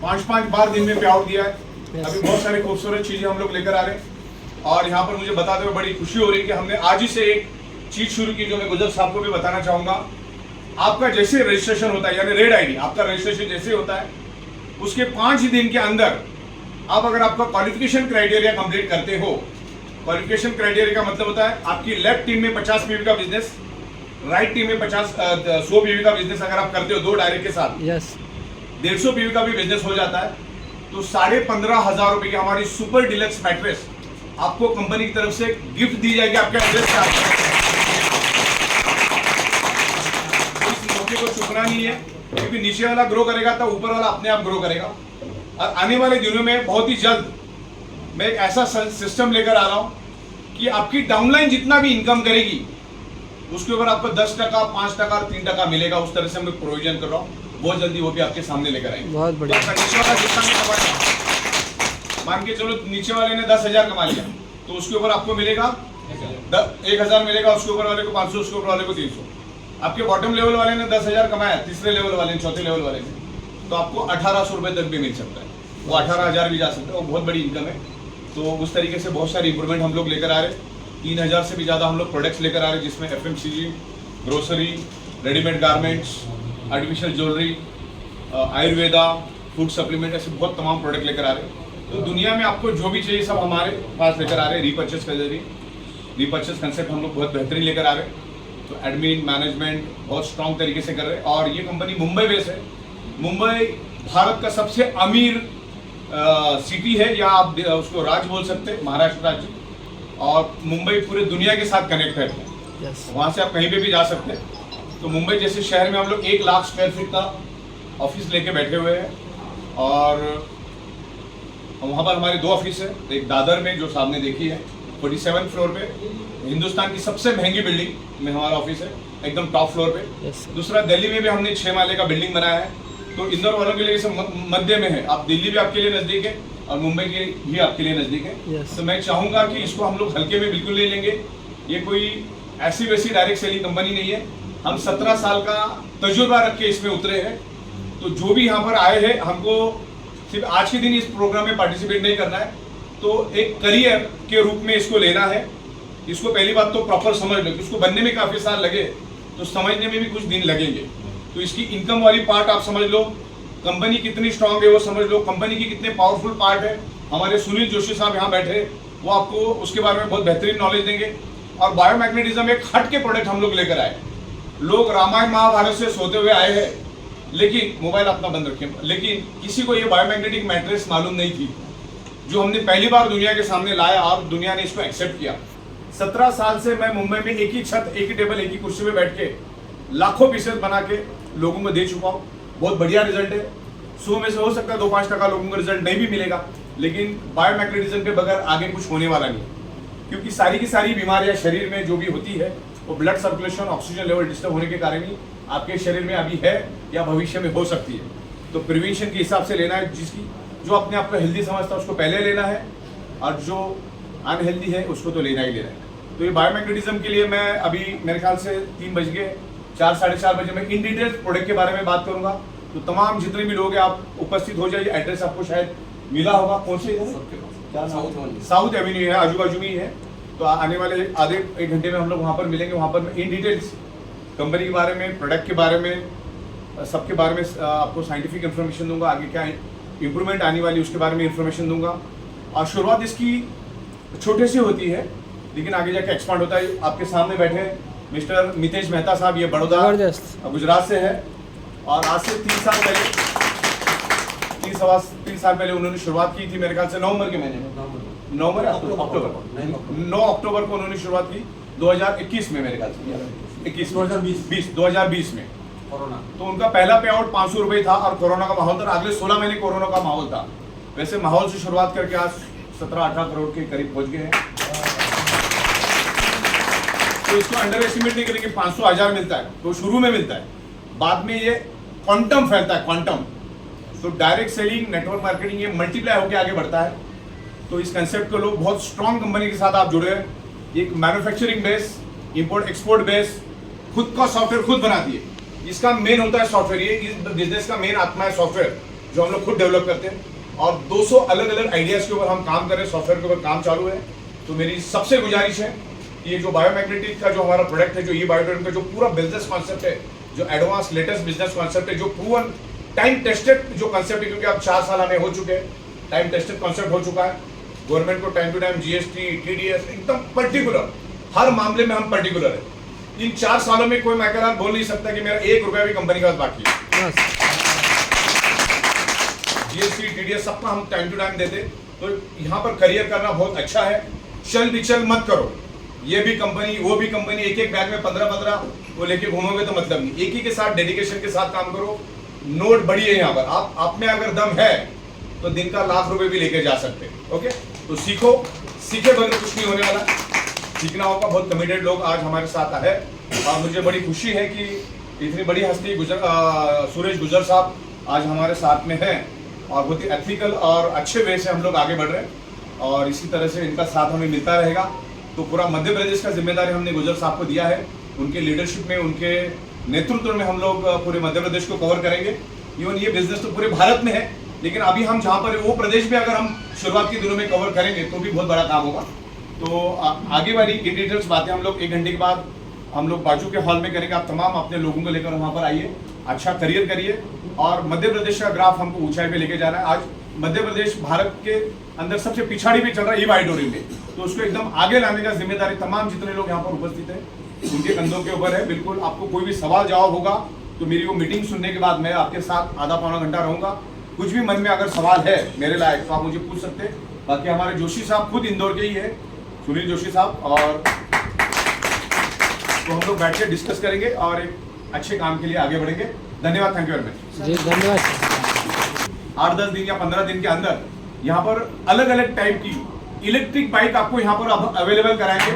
5 बार दिन में पे आउट दिया है। अभी बहुत सारी खूबसूरत चीजें हम लोग लेकर आ रहे हैं और यहाँ पर मुझे बताते हुए बड़ी खुशी हो रही है कि हमने आज ही से एक चीज शुरू की जो मैं गुजर साहब को भी बताना चाहूंगा। आपका जैसे रजिस्ट्रेशन होता है यानी रेड आईडी, आपका रजिस्ट्रेशन जैसे होता है उसके 5 दिन के अंदर आप अगर आपका क्वालिफिकेशन क्राइटेरिया कंप्लीट करते हो, क्वालिफिकेशन क्राइटेरिया का मतलब होता है आपकी लेफ्ट टीम में 50 पीवी का बिजनेस, राइट टीम में 100 पीवी का बिजनेस अगर आप करते हो 2 डायरेक्ट के साथ, 150 पीवी का भी बिजनेस हो जाता है तो 15,500 रुपए की हमारी सुपर डिलक्स मैट्रेस आपको कंपनी की तरफ से गिफ्ट दी जाएगी आपके एड्रेस पे। इस मौके को चुकना नहीं है क्योंकि नीचे वाला ग्रो करेगा तो ऊपर वाला अपने आप ग्रो करेगा। और आने वाले दिनों में बहुत ही जल्द मैं एक ऐसा सिस्टम लेकर आ रहा हूं कि आपकी डाउनलाइन जितना भी इनकम करेगी उसके ऊपर आपको 10%, 5% और 3% मिलेगा। उस तरह से मैं प्रोविजन कर रहा हूँ, बहुत जल्दी वो भी आपके सामने लेकर आएंगे। बहुत बढ़िया। तो नीचे वाला जितना भी कमाएगा, मान के चलो नीचे वाले ने 10,000 कमा लिया तो उसके ऊपर आपको मिलेगा 1,000 मिलेगा, उसके ऊपर वाले को 500, उसके ऊपर वाले को 300। आपके बॉटम लेवल वाले ने 10,000 कमाया, तीसरे लेवल वाले ने, चौथे लेवल वाले ने, तो आपको 1,800 रुपए तक भी मिल सकता है, वो 18,000 भी जा सकता है, वो बहुत बड़ी इनकम है। तो उस तरीके से बहुत सारी इंप्रूवमेंट हम लोग लेकर आ रहे हैं। 3,000 से भी ज़्यादा हम लोग प्रोडक्ट्स लेकर आ रहे हैं जिसमें FMCG, grocery, readymade garments, artificial jewellery, Ayurveda, food supplement, ऐसे बहुत तमाम प्रोडक्ट लेकर आ रहे हैं। तो दुनिया में आपको जो भी चाहिए सब हमारे पास लेकर आ रहे हैं। रीपर्चेस के जरिए रीपर्चेस कंसेप्ट हम लोग बहुत बेहतरीन लेकर आ रहे हैं। तो एडमिन मैनेजमेंट बहुत स्ट्रॉन्ग तरीके से कर रहे हैं और ये कंपनी मुंबई बेस है। मुंबई भारत का सबसे अमीर सिटी है या आप उसको राज्य बोल सकते हैं, महाराष्ट्र राज्य, और मुंबई पूरे दुनिया के साथ कनेक्टेड है। वहाँ से आप कहीं पे भी जा सकते हैं। तो मुंबई जैसे शहर में हम लोग 1 लाख स्क्वायर फीट का ऑफिस लेके बैठे हुए हैं और वहाँ पर हमारे 2 ऑफिस है। एक दादर में जो सामने देखी है 47 फ्लोर पे, हिंदुस्तान की सबसे महंगी बिल्डिंग में हमारा ऑफिस है, एकदम टॉप फ्लोर पे। दूसरा दिल्ली में भी हमने 6 माले का बिल्डिंग बनाया है। तो इंदौर वालों के लिए मध्य में है, आप दिल्ली भी आपके लिए नजदीक है और मुंबई के भी आपके लिए नजदीक है। तो मैं चाहूंगा कि इसको हम लोग हल्के में बिल्कुल नहीं लेंगे। ये कोई ऐसी वैसी डायरेक्ट सेलिंग कंपनी नहीं है। हम 17 साल का तजुर्बा रख के इसमें उतरे हैं। तो जो भी यहाँ पर आए हैं, हमको सिर्फ आज के दिन इस प्रोग्राम में पार्टिसिपेट नहीं करना है, तो एक करियर के रूप में इसको लेना है। इसको पहली बात तो प्रॉपर समझ लो, इसको बनने में काफी साल लगे तो समझने में भी कुछ दिन लगेंगे। तो इसकी इनकम वाली पार्ट आप समझ लो, कंपनी कितनी स्ट्रांग है वो समझ लो, कंपनी की कितने पावरफुल पार्ट है। हमारे सुनील जोशी साहब यहाँ बैठे, वो आपको उसके बारे में बहुत बेहतरीन नॉलेज देंगे। और बायोमैग्नेटिज्म एक हट के प्रोडक्ट हम लोग लेकर आए। लोग रामायण महाभारत से सोते हुए आए हैं, लेकिन मोबाइल अपना बंद रखें, लेकिन किसी को ये बायोमैग्नेटिक मैट्रेस मालूम नहीं थी जो हमने पहली बार दुनिया के सामने लाया और दुनिया ने इसको एक्सेप्ट किया। 17 साल से मैं मुंबई में एक ही छत, एक ही टेबल, एक ही कुर्सी पे बैठ के लाखों पीसेस बना के लोगों को दे चुका हूँ। बहुत बढ़िया रिजल्ट है। 100 में से हो सकता है 2-5% लोगों को रिजल्ट नहीं भी मिलेगा, लेकिन बायोमैग्नेटिज्म के बगैर आगे कुछ होने वाला नहीं, क्योंकि सारी की सारी बीमारियां शरीर में जो भी होती है वो blood circulation, oxygen level disturb होने के कारण ही आपके शरीर में अभी है या भविष्य में हो सकती है। तो प्रिवेंशन के हिसाब से लेना है। जो अपने आप को हेल्दी समझता है उसको पहले लेना है, और जो अनहेल्दी है उसको तो लेना ही लेना है। तो ये बायोमैग्नेटिज्म के लिए मैं अभी मेरे ख्याल से 3 बज गए, 4-4:30 बजे मैं इन डिटेल प्रोडक्ट के बारे में बात करूंगा। तो तमाम जितने भी लोग हैं आप उपस्थित हो जाइए। एड्रेस आपको शायद मिला होगा, कौन से साउथ एवेन्यू है, आजू बाजू में ही है। तो आने वाले आधे 1 घंटे में हम लोग वहाँ पर मिलेंगे। वहाँ पर मैं इन डिटेल्स कंपनी के बारे में, प्रोडक्ट के बारे में, सबके बारे में आपको साइंटिफिक इन्फॉर्मेशन दूंगा। आगे क्या इंप्रूवमेंट आने वाली उसके बारे में इंफॉर्मेशन दूंगा। और शुरुआत इसकी छोटे से होती है लेकिन आगे जाके एक्सपांड होता है। आपके सामने बैठे मिस्टर मितेश मेहता साहब, ये बड़ौदा गुजरात से है और आज से 3 साल पहले 3 साल पहले उन्होंने शुरुआत की थी, मेरे ख्याल से नवंबर के महीने में, अक्टूबर 9 अक्टूबर को उन्होंने शुरुआत की 2021 में, मेरे ख्याल से 2020 में कोरोना। तो उनका पहला पे आउट 500 रुपये था और कोरोना का माहौल था। अगले 16 महीने कोरोना का माहौल था। वैसे माहौल से शुरुआत करके आज 17-18 करोड़ के करीब पहुंच गए हैं। तो इसको अंडर एस्टिमेट नहीं करेंगे। 500,000 मिलता है तो शुरू में मिलता है, बाद में ये क्वांटम फैलता है, क्वांटम। तो डायरेक्ट सेलिंग, नेटवर्क मार्केटिंग, ये मल्टीप्लाई होकर आगे बढ़ता है। तो इस कंसेप्ट को लोग बहुत स्ट्रॉन्ग कंपनी के साथ आप जुड़े हैं। एक manufacturing base, import export base, खुद का सॉफ्टवेयर खुद बनाती है। इसका मेन होता है सॉफ्टवेयर। ये इस बिजनेस का मेन आत्मा है सॉफ्टवेयर। जो हम लोग खुद डेवलप करते हैं, और 200 अलग अलग आइडियाज़ के ऊपर हम काम कर रहे हैं, सॉफ्टवेयर के ऊपर काम चालू है। तो मेरी सबसे गुजारिश है कि ये जो बायोमैग्नेटिक का जो हमारा प्रोडक्ट है, जो ई बायोटोन का जो पूरा बिजनेस कॉन्सेप्ट है, जो एडवांस लेटेस्ट बिजनेस कॉन्सेप्ट है, जो प्रूवन टाइम टेस्टेड जो कॉन्सेप्ट है, क्योंकि अब 4 साल हमें हो चुके हैं, टाइम टेस्टेड कॉन्सेप्ट हो चुका है। गवर्नमेंट को time to time GST TDS एकदम पर्टिकुलर, हर मामले में हम पर्टिकुलर है। इन 4 सालों में कोई मैकेनिक बोल नहीं सकता कि मेरा 1 रुपया भी कंपनी का बाकी है। GST TDS सबका हम टाइम टू टाइम देते। तो यहाँ पर करियर करना बहुत अच्छा है। चल बिचल मत करो, ये भी कंपनी वो भी कंपनी, एक एक बैग में 15-15 वो लेके घूमोगे तो मतलब नहीं। एक ही के साथ डेडिकेशन के साथ काम करो। नोट बड़ी है यहाँ पर, आप में अगर दम है तो दिन का लाख रुपए भी लेके जा सकते हैं। ओके, तो सीखो, सीखे बगैर कुछ नहीं होने वाला, सीखना होगा। बहुत कमिटेड लोग आज हमारे साथ है और मुझे बड़ी खुशी है कि इतनी बड़ी हस्ती सुरेश गुजर साहब आज हमारे साथ में हैं और बहुत ही एथिकल और अच्छे वे से हम लोग आगे बढ़ रहे हैं और इसी तरह से इनका साथ हमें मिलता रहेगा। तो पूरा मध्य प्रदेश का जिम्मेदारी हमने गुजर साहब को दिया है। उनके लीडरशिप में, उनके नेतृत्व में हम लोग पूरे मध्य प्रदेश को कवर करेंगे। इवन ये बिजनेस तो पूरे भारत में है, लेकिन अभी हम जहाँ पर वो प्रदेश भी अगर हम शुरुआत के दिनों में कवर करेंगे तो भी बहुत बड़ा काम होगा। तो आगे वाली इन डिटेल्स बातें हम लोग 1 घंटे के बाद हम लोग बाजू के हॉल में करेंगे। आप तमाम अपने लोगों को लेकर वहाँ पर आइए, अच्छा करियर करिए और मध्य प्रदेश का ग्राफ हमको ऊंचाई पे लेके जा रहा है। आज मध्य प्रदेश भारत के अंदर सबसे पिछाड़ी भी चल रहा है ई बायोटोरियम में, तो उसको एकदम आगे लाने का जिम्मेदारी तमाम जितने लोग यहाँ पर उपस्थित हैं उनके कंधों के ऊपर है। बिल्कुल, आपको कोई भी सवाल जवाब होगा तो मेरी वो मीटिंग सुनने के बाद मैं आपके साथ आधा पौना घंटा रहूंगा। कुछ भी मन में अगर सवाल है मेरे लायक तो आप मुझे पूछ सकते हैं। बाकी हमारे जोशी साहब खुद इंदौर के ही है, सुनील जोशी साहब, और तो हम लोग बैठ के डिस्कस करेंगे और एक अच्छे काम के लिए आगे बढ़ेंगे। धन्यवाद, थैंक यू वेरी मच जी, धन्यवाद। 8-10 दिन या 15 दिन के अंदर यहाँ पर अलग अलग टाइप की इलेक्ट्रिक बाइक आपको यहाँ पर अवेलेबल कराएंगे।